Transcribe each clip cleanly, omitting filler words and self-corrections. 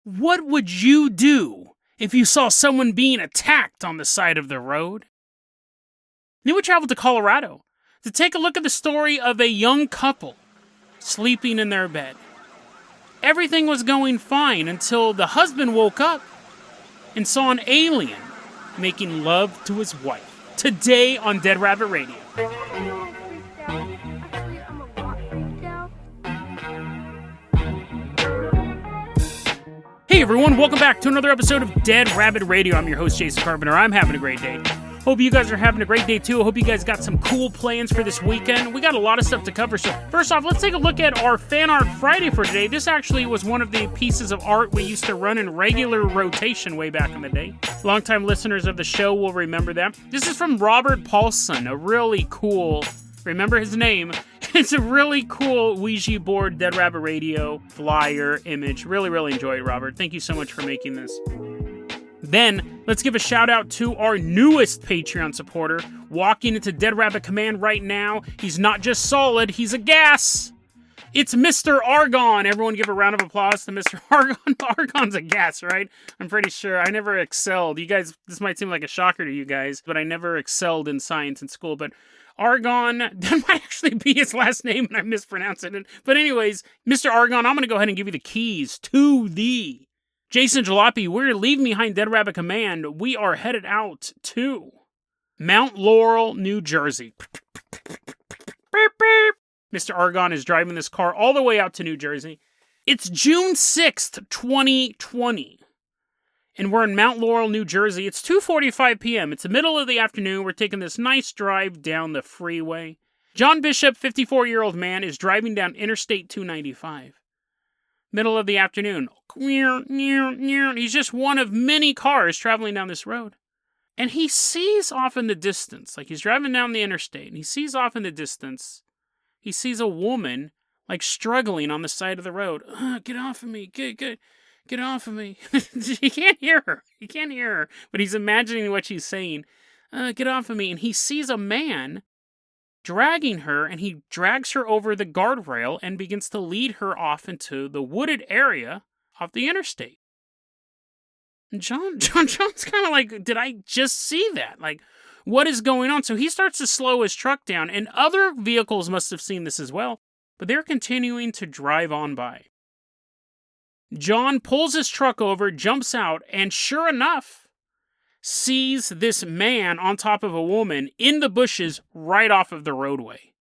What would you do if you saw someone being attacked on the side of the road? Then we traveled to Colorado to take a look at the story of a young couple sleeping in their bed. Everything was going fine until the husband woke up and saw an alien making love to his wife. Today on Dead Rabbit Radio. Hey everyone, welcome back to another episode of Dead Rabbit Radio. I'm your host, Jason Carpenter. I'm having a great day. Hope you guys are having a great day too. Hope you guys got some cool plans for this weekend. We got a lot of stuff to cover. So first off, let's take a look at our Fan Art Friday for today. This actually was one of the pieces of art we used to run in regular rotation way back in the day. Longtime listeners of the show will remember that. This is from Robert Paulsen, a really cool, remember his name, it's a really cool Ouija board, Dead Rabbit Radio, flyer, image. Really enjoy it, Robert. Thank you so much for making this. Then, let's give a shout out to our newest Patreon supporter, walking into Dead Rabbit Command right now. He's not just solid, he's a gas. It's Mr. Argonne. Everyone give a round of applause to Mr. Argonne. Argonne's a gas, right? I'm pretty sure. I never excelled. You guys, this might seem like a shocker to you guys, but I never excelled in science in school. But Argonne, that might actually be his last name and I'm mispronouncing it. But anyways, Mr. Argonne, I'm going to go ahead and give you the keys to the Jason Jalopy. We're leaving behind Dead Rabbit Command. We are headed out to Mount Laurel, New Jersey. Mr. Argonne is driving this car all the way out to New Jersey. It's June 6th, 2020. And we're in Mount Laurel, New Jersey. It's 2:45 p.m. It's the middle of the afternoon. We're taking this nice drive down the freeway. John Bishop, 54-year-old man, is driving down Interstate 295. Middle of the afternoon. He's just one of many cars traveling down this road. And he sees off in the distance, like he's driving down the interstate, and he sees off in the distance, he sees a woman, like, struggling on the side of the road. Get off of me. Get off of me. He can't hear her. He can't hear her. But he's imagining what she's saying. Get off of me. And he sees a man dragging her, and he drags her over the guardrail and begins to lead her off into the wooded area of the interstate. And John's kind of like, did I just see that? Like, what is going on? So he starts to slow his truck down, and other vehicles must have seen this as well, but they're continuing to drive on by. John pulls his truck over, jumps out, and sure enough, sees this man on top of a woman in the bushes right off of the roadway.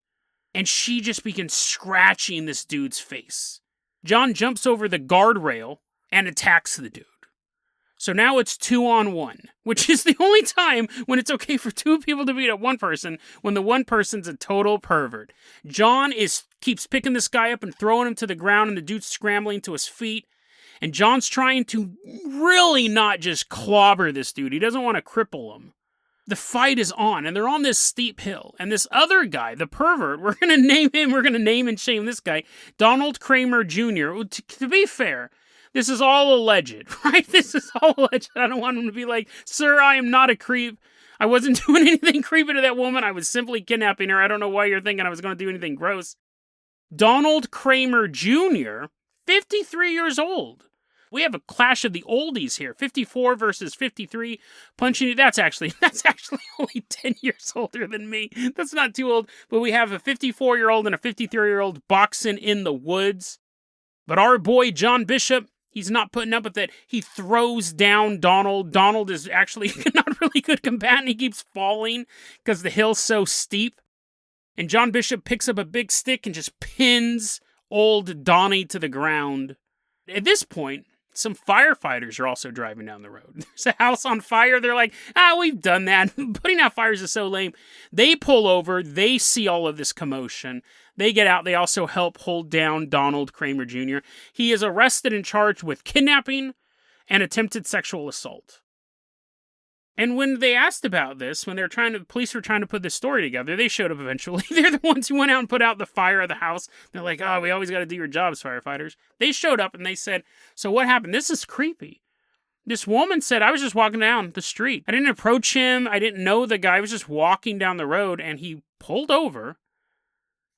And she just begins scratching this dude's face. John jumps over the guardrail and attacks the dude. So now it's 2-on-1, which is the only time when it's okay for two people to beat up one person, when the one person's a total pervert. John keeps picking this guy up and throwing him to the ground, and the dude's scrambling to his feet. And John's trying to really not just clobber this dude. He doesn't want to cripple him. The fight is on, and they're on this steep hill. And this other guy, the pervert, we're going to name and shame this guy, Donald Kramer Jr. To be fair, this is all alleged, right? This is all alleged. I don't want him to be like, sir, I am not a creep. I wasn't doing anything creepy to that woman. I was simply kidnapping her. I don't know why you're thinking I was going to do anything gross. Donald Kramer Jr., 53 years old. We have a clash of the oldies here. 54 versus 53. Punching, that's actually only 10 years older than me. That's not too old. But we have a 54-year-old and a 53-year-old boxing in the woods. But our boy John Bishop, he's not putting up with it. He throws down Donald. Donald is actually not really good combatant. He keeps falling because the hill's so steep. And John Bishop picks up a big stick and just pins old Donnie to the ground. At this point, some firefighters are also driving down the road. There's a house on fire. They're like, we've done that. Putting out fires is so lame. They pull over. They see all of this commotion. They get out. They also help hold down Donald Kramer Jr. He is arrested and charged with kidnapping and attempted sexual assault. And when they asked about this, when police were trying to put this story together, they showed up eventually. They're the ones who went out and put out the fire of the house. They're like, we always got to do your jobs, firefighters. They showed up and they said, so what happened? This is creepy. This woman said, I was just walking down the street. I didn't approach him. I didn't know the guy. I was just walking down the road, and he pulled over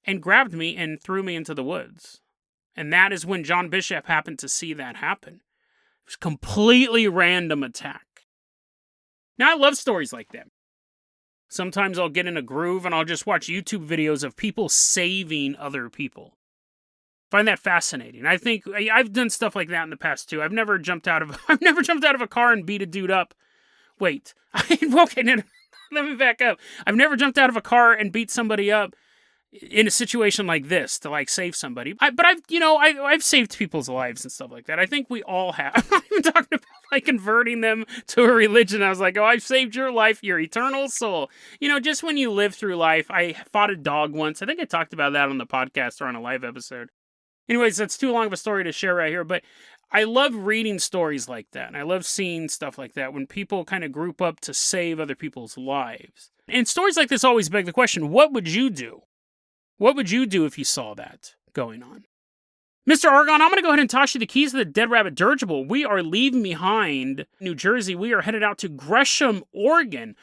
and grabbed me and threw me into the woods. And that is when John Bishop happened to see that happen. It was a completely random attack. Now, I love stories like that. Sometimes I'll get in a groove and I'll just watch YouTube videos of people saving other people. Find that fascinating. I think I've done stuff like that in the past too. I've never jumped out of a car and beat a dude up. Wait. Okay, no, let me back up. I've never jumped out of a car and beat somebody up in a situation like this to like save somebody. But I've saved people's lives and stuff like that. I think we all have. I'm not even talking about like converting them to a religion. I was like, oh, I've saved your life, your eternal soul. Just when you live through life. I fought a dog once. I think I talked about that on the podcast or on a live episode. Anyways, that's too long of a story to share right here, but I love reading stories like that, and I love seeing stuff like that when people kind of group up to save other people's lives. And stories like this always beg the question, what would you do? What would you do if you saw that going on? Mr. Argonne, I'm going to go ahead and toss you the keys to the Dead Rabbit Dirigible. We are leaving behind New Jersey. We are headed out to Gresham, Oregon.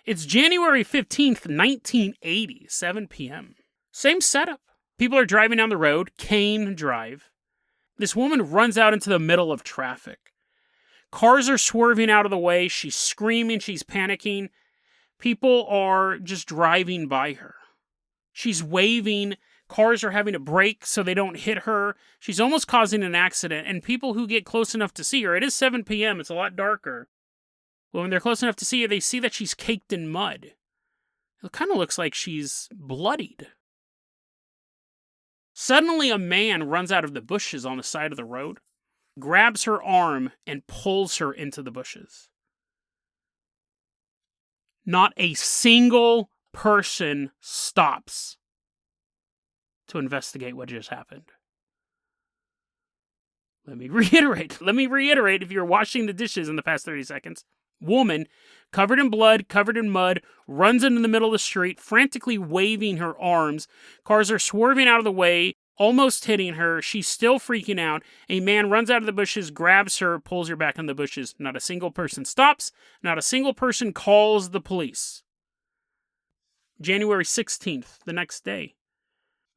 It's January 15th, 1980, 7 p.m. Same setup. People are driving down the road, Kane Drive. This woman runs out into the middle of traffic. Cars are swerving out of the way. She's screaming. She's panicking. People are just driving by her. She's waving. Cars are having to brake so they don't hit her. She's almost causing an accident. And people who get close enough to see her, it is 7 p.m., it's a lot darker. Well, when they're close enough to see her, they see that she's caked in mud. It kind of looks like she's bloodied. Suddenly, a man runs out of the bushes on the side of the road, grabs her arm, and pulls her into the bushes. Not a single person stops to investigate what just happened. Let me reiterate if you're washing the dishes in the past 30 seconds. Woman, covered in blood, covered in mud, runs into the middle of the street, frantically waving her arms. Cars are swerving out of the way, almost hitting her. She's still freaking out. A man runs out of the bushes, grabs her, pulls her back in the bushes. Not a single person stops. Not a single person calls the police. January 16th, the next day.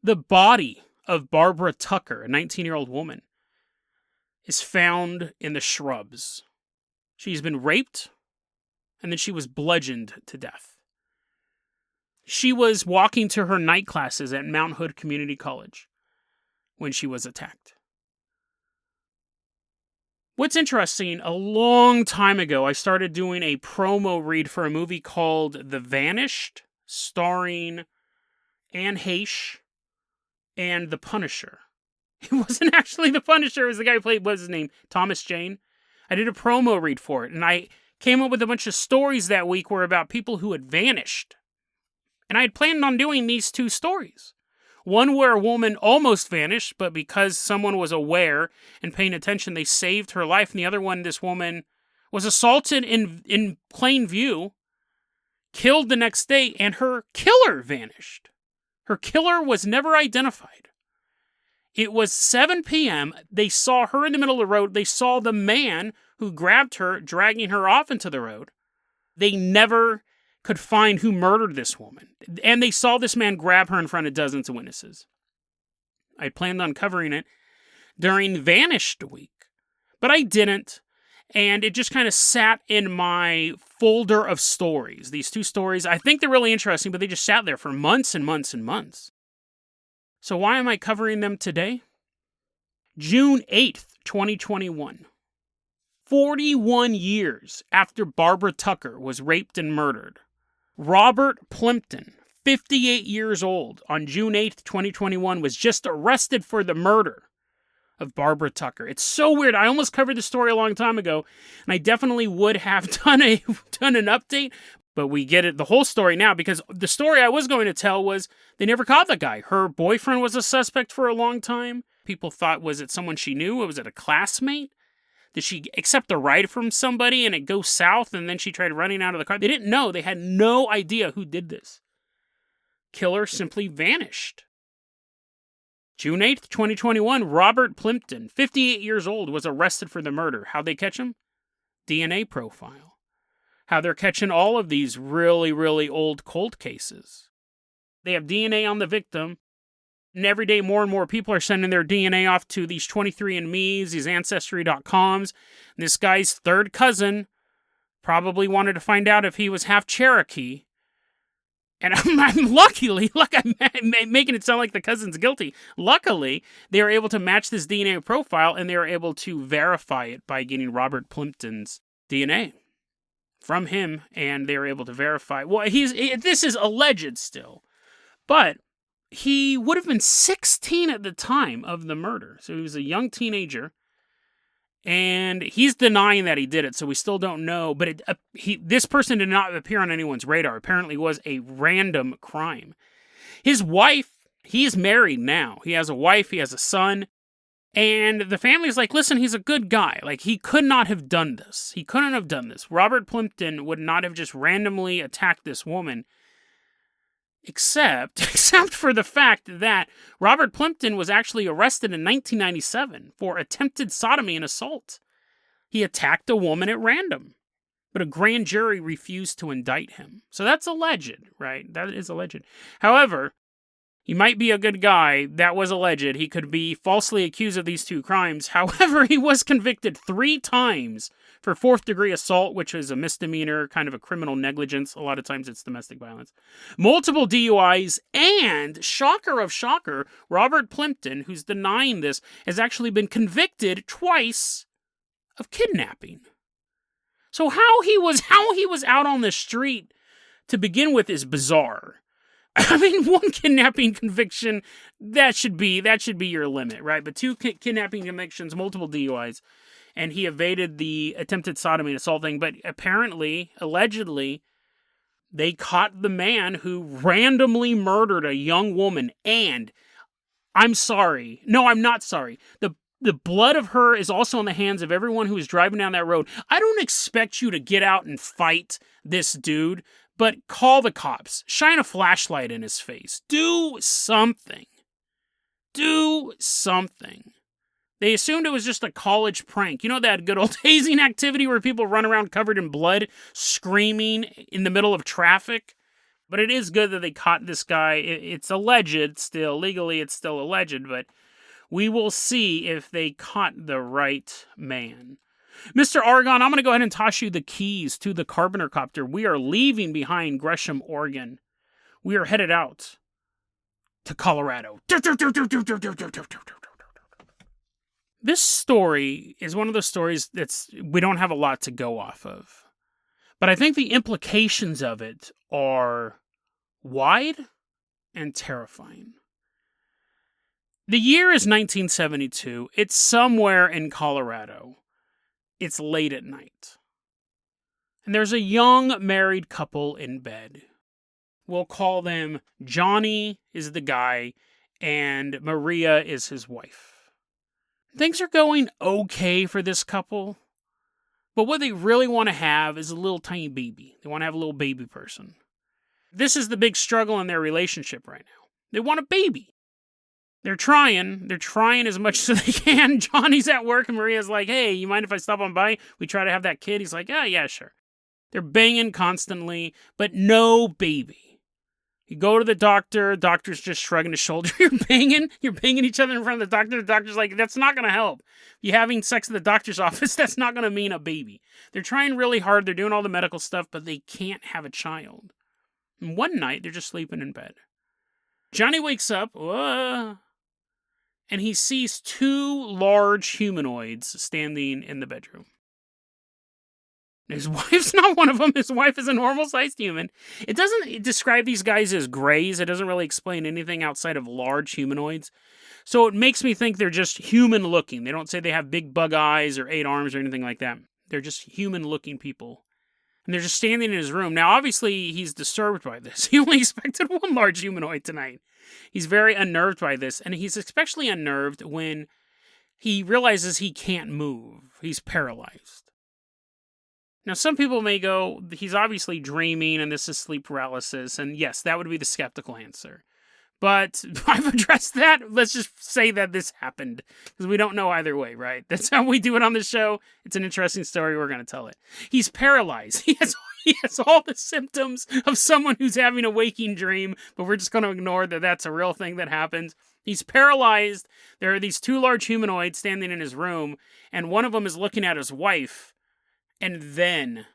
The body of Barbara Tucker, a 19-year-old woman, is found in the shrubs. She's been raped, and then she was bludgeoned to death. She was walking to her night classes at Mount Hood Community College when she was attacked. What's interesting, a long time ago, I started doing a promo read for a movie called The Vanished, starring Anne Heche and The Punisher. It wasn't actually The Punisher, it was the guy who played, what's his name? Thomas Jane. I did a promo read for it, and I came up with a bunch of stories that week were about people who had vanished. And I had planned on doing these two stories. One where a woman almost vanished, but because someone was aware and paying attention, they saved her life. And the other one, this woman was assaulted in plain view, killed the next day, and her killer vanished. Her killer was never identified. It was 7 p.m. They saw her in the middle of the road. They saw the man who grabbed her, dragging her off into the road. They never could find who murdered this woman. And they saw this man grab her in front of dozens of witnesses. I planned on covering it during Vanished Week, but I didn't. And it just kind of sat in my folder of stories. These two stories, I think they're really interesting, but they just sat there for months and months and months. So why am I covering them today? June 8th, 2021. 41 years after Barbara Tucker was raped and murdered, Robert Plimpton, 58 years old, on June 8th, 2021, was just arrested for the murder of Barbara Tucker. It's so weird. I almost covered the story a long time ago, and I definitely would have done an update, but we get it, the whole story now, because the story I was going to tell was they never caught the guy. Her boyfriend was a suspect for a long time. People thought, was it someone she knew? Was it a classmate? Did she accept a ride from somebody and it goes south and then she tried running out of the car? They didn't know. They had no idea who did this. Killer simply vanished. June 8th, 2021, Robert Plimpton, 58 years old, was arrested for the murder. How'd they catch him? DNA profile. How they're catching all of these really, really old cold cases. They have DNA on the victim. And every day, more and more people are sending their DNA off to these 23andMe's, these Ancestry.coms. And this guy's third cousin probably wanted to find out if he was half Cherokee. And I'm luckily, I'm making it sound like the cousin's guilty. Luckily, they were able to match this DNA profile, and they were able to verify it by getting Robert Plimpton's DNA from him, and they were able to verify. Well, this is alleged still, but he would have been 16 at the time of the murder, so he was a young teenager, and he's denying that he did it, so we still don't know, but this person did not appear on anyone's radar. Apparently it was a random crime. His wife, he's married now. He has a wife, he has a son, and the family's like, listen, he's a good guy. Like, he could not have done this. He couldn't have done this. Robert Plimpton would not have just randomly attacked this woman, except for the fact that Robert Plimpton was actually arrested in 1997 for attempted sodomy and assault. He attacked a woman at random, but a grand jury refused to indict him. So that's alleged, right? That is alleged. However, he might be a good guy. That was alleged. He could be falsely accused of these two crimes. However, he was convicted 3 times for 4th-degree assault, which is a misdemeanor, kind of a criminal negligence. A lot of times it's domestic violence. Multiple DUIs, and, shocker of shocker, Robert Plimpton, who's denying this, has actually been convicted twice of kidnapping. So how he was out on the street to begin with is bizarre. I mean, 1 kidnapping conviction, that should be your limit, right? But 2 kidnapping convictions, multiple DUIs, and he evaded the attempted sodomy and assault thing. But apparently, allegedly, they caught the man who randomly murdered a young woman. And I'm sorry. No, I'm not sorry. The blood of her is also on the hands of everyone who was driving down that road. I don't expect you to get out and fight this dude, but call the cops. Shine a flashlight in his face. Do something. Do something. They assumed it was just a college prank. You know that good old hazing activity where people run around covered in blood, screaming in the middle of traffic? But it is good that they caught this guy. It's alleged still. Legally, it's still alleged, but we will see if they caught the right man. Mr. Argonne, I'm going to go ahead and toss you the keys to the Carpenter copter. We are leaving behind Gresham, Oregon. We are headed out to Colorado. This story is one of those stories we don't have a lot to go off of. But I think the implications of it are wide and terrifying. The year is 1972. It's somewhere in Colorado. It's late at night. And there's a young married couple in bed. We'll call them Johnny is the guy and Maria is his wife. Things are going okay for this couple, but what they really want to have is a little tiny baby. They want to have a little baby person. This is the big struggle in their relationship right now. They want a baby. They're trying as much as they can. Johnny's at work and Maria's like, hey, you mind if I stop on by? We try to have that kid. He's like, yeah, sure. They're banging constantly, but no baby. You go to the doctor's just shrugging his shoulder. You're banging each other in front of the doctor. The doctor's like, that's not going to help. You're having sex at the doctor's office, that's not going to mean a baby. They're trying really hard. They're doing all the medical stuff, but they can't have a child. And one night, they're just sleeping in bed. Johnny wakes up, and he sees 2 large humanoids standing in the bedroom. His wife's not one of them. His wife is a normal-sized human. It doesn't describe these guys as grays. It doesn't really explain anything outside of large humanoids. So it makes me think they're just human-looking. They don't say they have big bug eyes or 8 arms or anything like that. They're just human-looking people. And they're just standing in his room. Now, obviously, he's disturbed by this. He only expected 1 large humanoid tonight. He's very unnerved by this. And he's especially unnerved when he realizes he can't move. He's paralyzed. Now, some people may go, he's obviously dreaming and this is sleep paralysis. And yes, that would be the skeptical answer. But I've addressed that. Let's just say that this happened. Because we don't know either way, right? That's how we do it on the show. It's an interesting story. We're going to tell it. He's paralyzed. He has all the symptoms of someone who's having a waking dream. But we're just going to ignore that that's a real thing that happens. He's paralyzed. There are these two large humanoids standing in his room, and one of them is looking at his wife, and then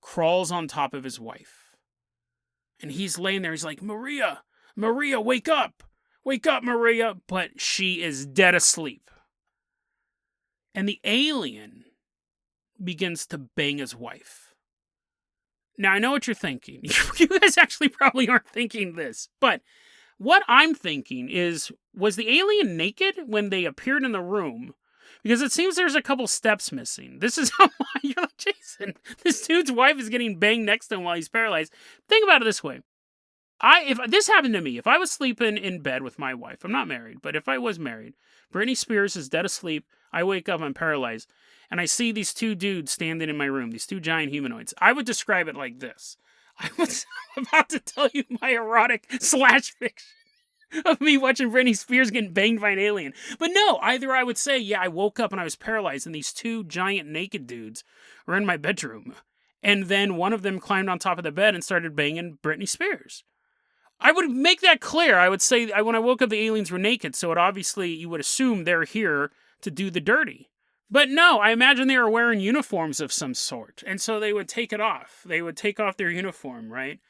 crawls on top of his wife. And he's laying there. He's like, Maria, wake up. Wake up, Maria. But she is dead asleep. And the alien begins to bang his wife. Now, I know what you're thinking. You guys actually probably aren't thinking this. But what I'm thinking is, was the alien naked when they appeared in the room? Because it seems there's a couple steps missing. This is how you're like, Jason, this dude's wife is getting banged next to him while he's paralyzed. Think about it this way. If this happened to me, if I was sleeping in bed with my wife, I'm not married, but if I was married, Britney Spears is dead asleep, I wake up, I'm paralyzed, and I see these two dudes standing in my room, these two giant humanoids, I would describe it like this. I was about to tell you my erotic / fiction of me watching Britney Spears getting banged by an alien. But no, either I would say, yeah, I woke up and I was paralyzed, and these two giant naked dudes were in my bedroom, and then one of them climbed on top of the bed and started banging Britney Spears. I would make that clear. I would say when I woke up, the aliens were naked, so you would assume they're here to do the dirty. But no, I imagine they were wearing uniforms of some sort, and so they would take it off. They would take off their uniform, right?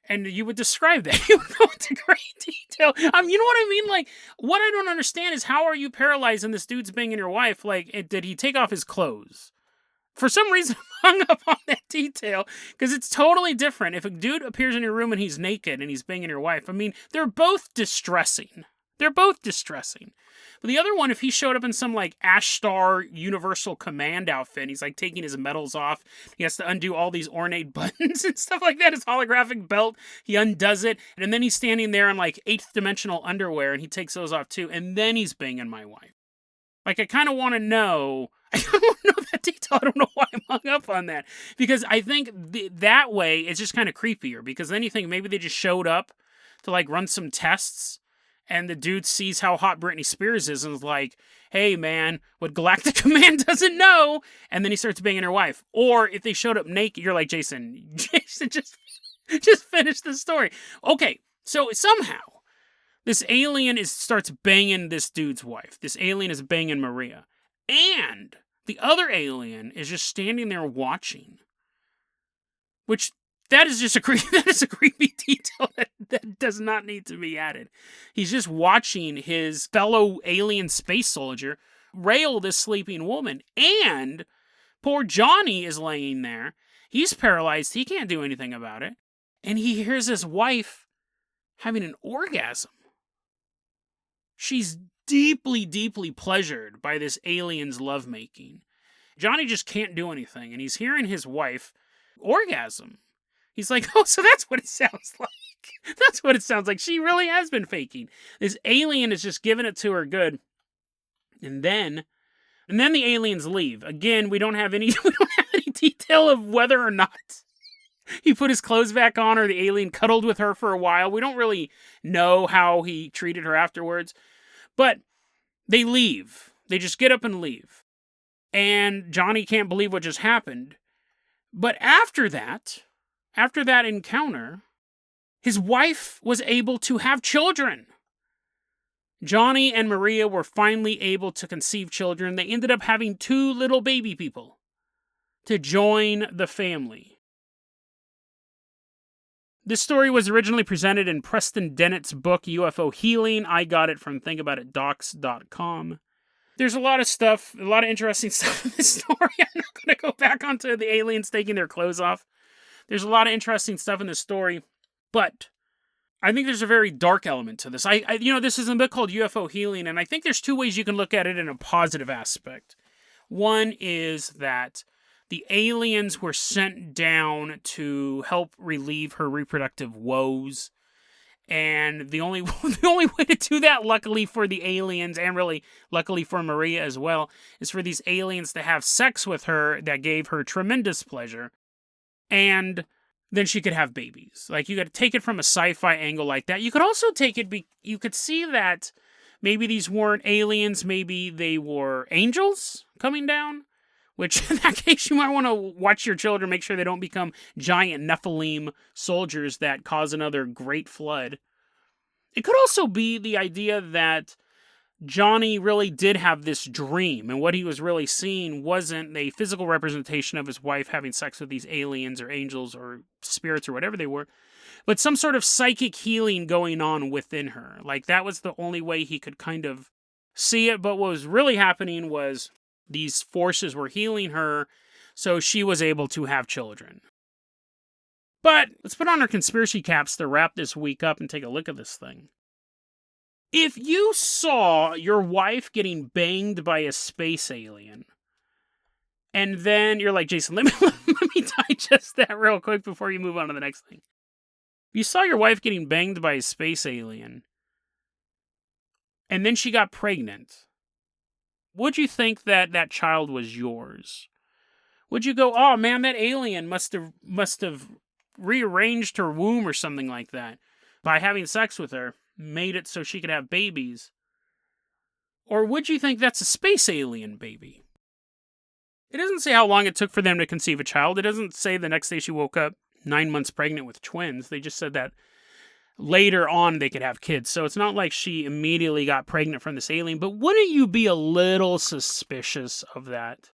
And you would describe that. You would go into great detail. You know what I mean? Like, what I don't understand is, how are you paralyzed and this dude's banging your wife? Like, did he take off his clothes? For some reason, I'm hung up on that detail, because it's totally different. If a dude appears in your room and he's naked and he's banging your wife, I mean, they're both distressing. They're both distressing. But the other one, if he showed up in some, like, Ashtar Universal Command outfit, and he's, like, taking his medals off, he has to undo all these ornate buttons and stuff like that, his holographic belt, he undoes it, and then he's standing there in, like, 8th dimensional underwear, and he takes those off, too, and then he's banging my wife. Like, I kind of want to know, I don't know that detail, I don't know why I'm hung up on that, because I think that way, it's just kind of creepier, because then you think maybe they just showed up to, like, run some tests, and the dude sees how hot Britney Spears is and is like, hey, man, what Galactic Command doesn't know. And then he starts banging her wife. Or if they showed up naked, you're like, Jason, just finish the story. Okay, so somehow this alien starts banging this dude's wife. This alien is banging Maria. And the other alien is just standing there watching. Which... that is a creepy detail that does not need to be added. He's just watching his fellow alien space soldier rail this sleeping woman. And poor Johnny is laying there. He's paralyzed. He can't do anything about it. And he hears his wife having an orgasm. She's deeply, deeply pleasured by this alien's lovemaking. Johnny just can't do anything. And he's hearing his wife orgasm. He's like, oh, so that's what it sounds like. That's what it sounds like. She really has been faking. This alien is just giving it to her good. And then the aliens leave. Again, we don't have any detail of whether or not he put his clothes back on or the alien cuddled with her for a while. We don't really know how he treated her afterwards. But they leave. They just get up and leave. And Johnny can't believe what just happened. But after that encounter, his wife was able to have children. Johnny and Maria were finally able to conceive children. They ended up having 2 little baby people to join the family. This story was originally presented in Preston Dennett's book, UFO Healing. I got it from thinkaboutitdocs.com. There's a lot of interesting stuff in this story. I'm not going to go back onto the aliens taking their clothes off. There's a lot of interesting stuff in this story, but I think there's a very dark element to this. This is a book called UFO Healing, and I think there's 2 ways you can look at it in a positive aspect. One is that the aliens were sent down to help relieve her reproductive woes, and the only way to do that, luckily for the aliens, and really luckily for Maria as well, is for these aliens to have sex with her that gave her tremendous pleasure. And then she could have babies. Like, you could take it from a sci-fi angle like that. You could also take it, you could see that maybe these weren't aliens, maybe they were angels coming down. Which, in that case, you might want to watch your children, make sure they don't become giant Nephilim soldiers that cause another great flood. It could also be the idea that Johnny really did have this dream, and what he was really seeing wasn't a physical representation of his wife having sex with these aliens or angels or spirits or whatever they were, but some sort of psychic healing going on within her. Like, that was the only way he could kind of see it, but what was really happening was these forces were healing her, so she was able to have children. But let's put on our conspiracy caps to wrap this week up and take a look at this thing. If you saw your wife getting banged by a space alien, and then you're like, Jason, let me digest that real quick before you move on to the next thing. If you saw your wife getting banged by a space alien, and then she got pregnant, would you think that that child was yours? Would you go, oh man, that alien must have rearranged her womb or something like that by having sex with her, made it so she could have babies? Or would you think that's a space alien baby? It doesn't say how long it took for them to conceive a child. It doesn't say the next day she woke up 9 months pregnant with twins. They just said that later on they could have kids. So it's not like she immediately got pregnant from this alien. But wouldn't you be a little suspicious of that?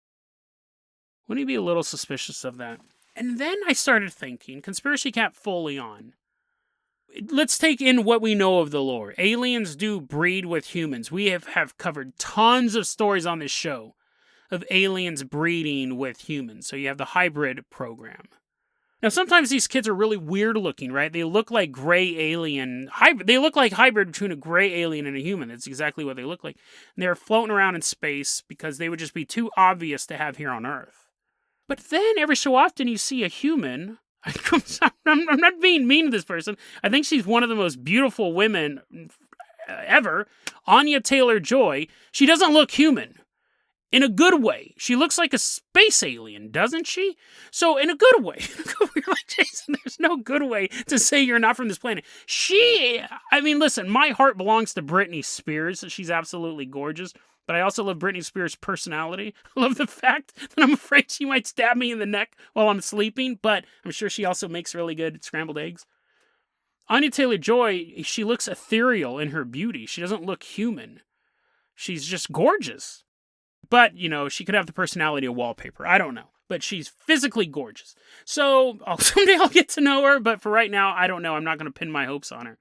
Wouldn't you be a little suspicious of that? And then I started thinking, conspiracy cap fully on. Let's take in what we know of the lore. Aliens do breed with humans. We have covered tons of stories on this show of aliens breeding with humans. So you have the hybrid program. Now, sometimes these kids are really weird looking, right? They look like gray alien. They look like hybrid between a gray alien and a human. That's exactly what they look like. And they're floating around in space because they would just be too obvious to have here on Earth. But then every so often you see a human. I'm not being mean to this person. I think she's one of the most beautiful women ever. Anya Taylor-Joy. She doesn't look human. In a good way. She looks like a space alien, doesn't she? So, in a good way. You're like, Jason, there's no good way to say you're not from this planet. Listen, my heart belongs to Britney Spears. She's absolutely gorgeous. But I also love Britney Spears' personality. I love the fact that I'm afraid she might stab me in the neck while I'm sleeping. But I'm sure she also makes really good scrambled eggs. Anya Taylor-Joy, she looks ethereal in her beauty. She doesn't look human. She's just gorgeous. But, she could have the personality of wallpaper. I don't know. But she's physically gorgeous. So, someday I'll get to know her. But for right now, I don't know. I'm not going to pin my hopes on her.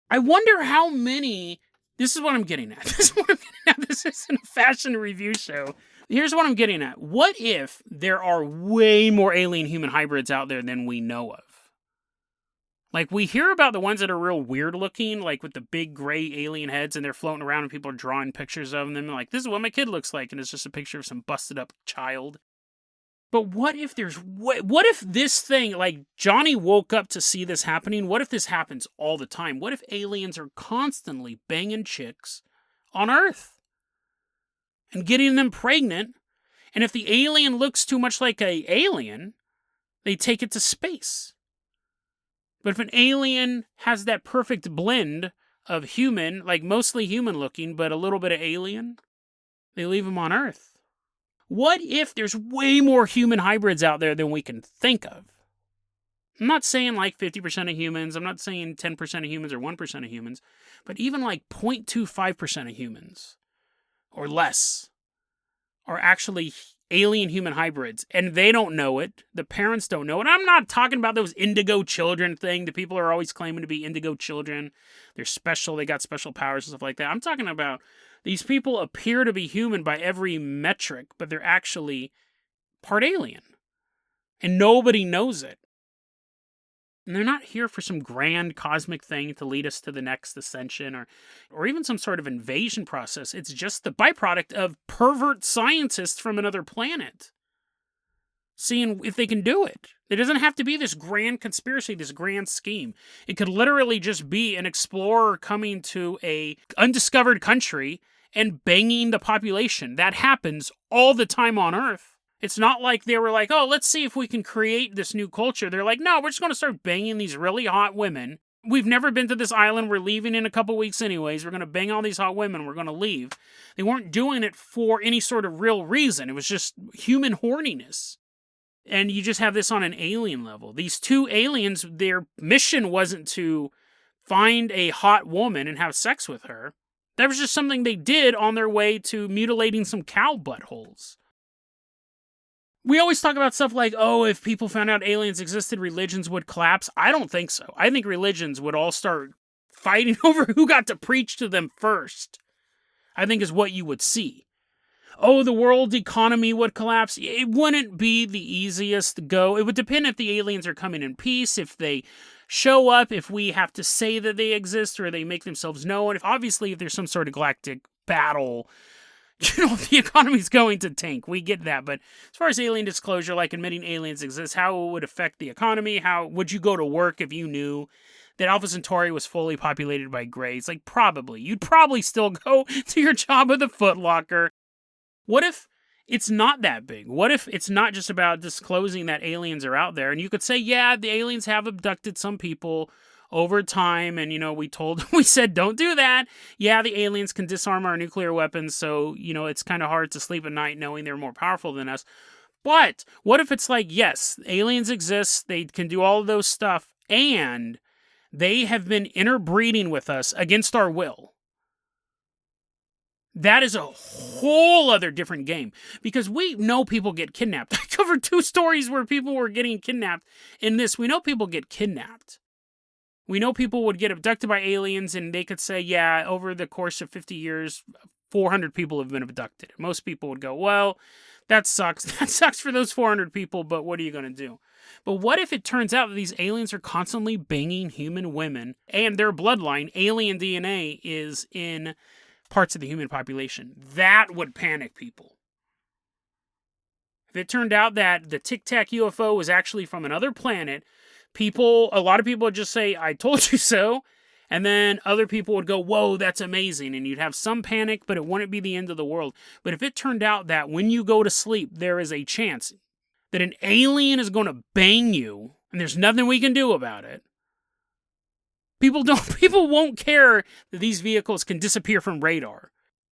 I wonder how many... This is what I'm getting at. This isn't a fashion review show. Here's what I'm getting at. What if there are way more alien-human hybrids out there than we know of? Like, we hear about the ones that are real weird looking, like with the big gray alien heads, and they're floating around and people are drawing pictures of them. And like, this is what my kid looks like, and it's just a picture of some busted up child. But what if this thing, like Johnny woke up to see this happening? What if this happens all the time? What if aliens are constantly banging chicks on Earth and getting them pregnant? And if the alien looks too much like an alien, they take it to space. But if an alien has that perfect blend of human, like mostly human looking, but a little bit of alien, they leave them on Earth. What if there's way more human hybrids out there than we can think of? I'm not saying like 50% of humans. I'm not saying 10% of humans or 1% of humans. But even like 0.25% of humans or less are actually alien human hybrids. And they don't know it. The parents don't know it. I'm not talking about those indigo children thing. The people are always claiming to be indigo children. They're special. They got special powers and stuff like that. I'm talking about these people appear to be human by every metric, but they're actually part alien. And nobody knows it. And they're not here for some grand cosmic thing to lead us to the next ascension or even some sort of invasion process. It's just the byproduct of pervert scientists from another planet seeing if they can do it. It doesn't have to be this grand conspiracy, this grand scheme. It could literally just be an explorer coming to a undiscovered country and banging the population. That happens all the time on Earth. It's not like they were like, oh, let's see if we can create this new culture. They're like, no, we're just going to start banging these really hot women. We've never been to this island. We're leaving in a couple weeks anyways. We're going to bang all these hot women. We're going to leave. They weren't doing it for any sort of real reason. It was just human horniness. And you just have this on an alien level. These two aliens, their mission wasn't to find a hot woman and have sex with her. That was just something they did on their way to mutilating some cow buttholes. We always talk about stuff like, oh, if people found out aliens existed, religions would collapse. I don't think so. I think religions would all start fighting over who got to preach to them first. I think is what you would see. Oh, the world economy would collapse. It wouldn't be the easiest to go. It would depend if the aliens are coming in peace, if they show up, if we have to say that they exist, or they make themselves known. Obviously, if there's some sort of galactic battle, the economy's going to tank. We get that. But as far as alien disclosure, like admitting aliens exist, how it would affect the economy, how would you go to work if you knew that Alpha Centauri was fully populated by Greys? Like, probably. You'd probably still go to your job at the Foot Locker. What if it's not that big? What if it's not just about disclosing that aliens are out there? And you could say, yeah, the aliens have abducted some people over time, and, we said, don't do that. Yeah, the aliens can disarm our nuclear weapons, so, it's kind of hard to sleep at night knowing they're more powerful than us. But what if it's like, yes, aliens exist, they can do all of those stuff, and they have been interbreeding with us against our will? That is a whole other different game, because we know people get kidnapped. I covered 2 stories where people were getting kidnapped. In this, we know people get kidnapped. We know people would get abducted by aliens, and they could say, yeah, over the course of 50 years, 400 people have been abducted. Most people would go, well, that sucks. That sucks for those 400 people, but what are you going to do? But what if it turns out that these aliens are constantly banging human women, and their bloodline, alien DNA, is in parts of the human population? That would panic people. If it turned out that the Tic Tac UFO was actually from another planet, a lot of people would just say, I told you so. And then other people would go, whoa, that's amazing. And you'd have some panic, but it wouldn't be the end of the world. But if it turned out that when you go to sleep, there is a chance that an alien is going to bang you, and there's nothing we can do about it, people won't care that these vehicles can disappear from radar.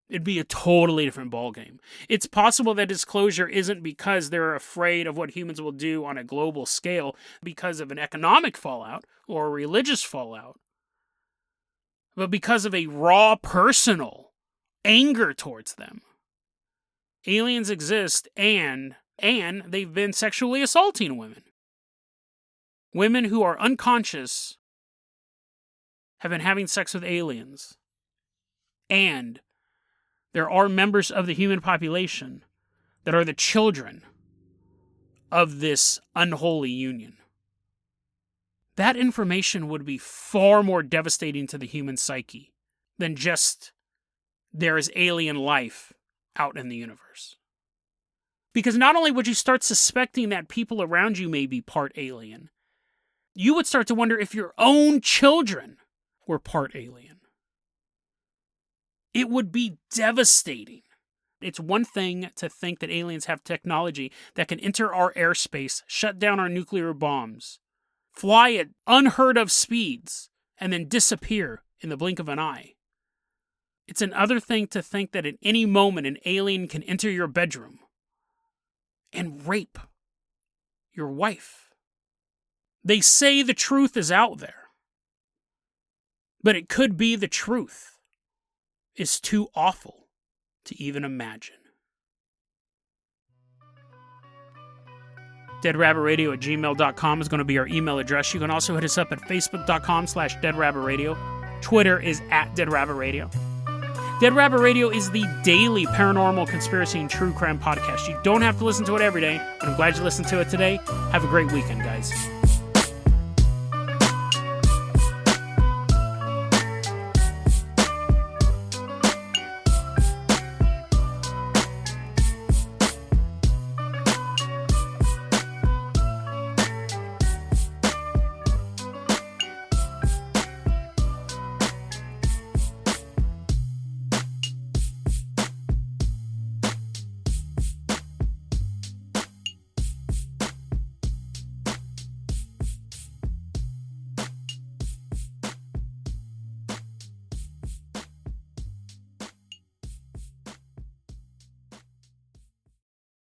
It'd be a totally different ballgame. It's possible that disclosure isn't because they're afraid of what humans will do on a global scale because of an economic fallout or a religious fallout, but because of a raw personal anger towards them. Aliens exist, and they've been sexually assaulting women. Women who are unconscious have been having sex with aliens. And there are members of the human population that are the children of this unholy union. That information would be far more devastating to the human psyche than just there is alien life out in the universe. Because not only would you start suspecting that people around you may be part alien, you would start to wonder if your own children were part alien. It would be devastating. It's one thing to think that aliens have technology that can enter our airspace, shut down our nuclear bombs, fly at unheard of speeds, and then disappear in the blink of an eye. It's another thing to think that at any moment an alien can enter your bedroom and rape your wife. They say the truth is out there, but it could be the truth is too awful to even imagine. deadrabbitradio@gmail.com is going to be our email address. You can also hit us up at facebook.com/deadrabbitradio. Twitter is @deadrabbitradio. Dead Rabbit Radio is the daily paranormal, conspiracy, and true crime podcast. You don't have to listen to it every day, but I'm glad you listened to it today. Have a great weekend, guys.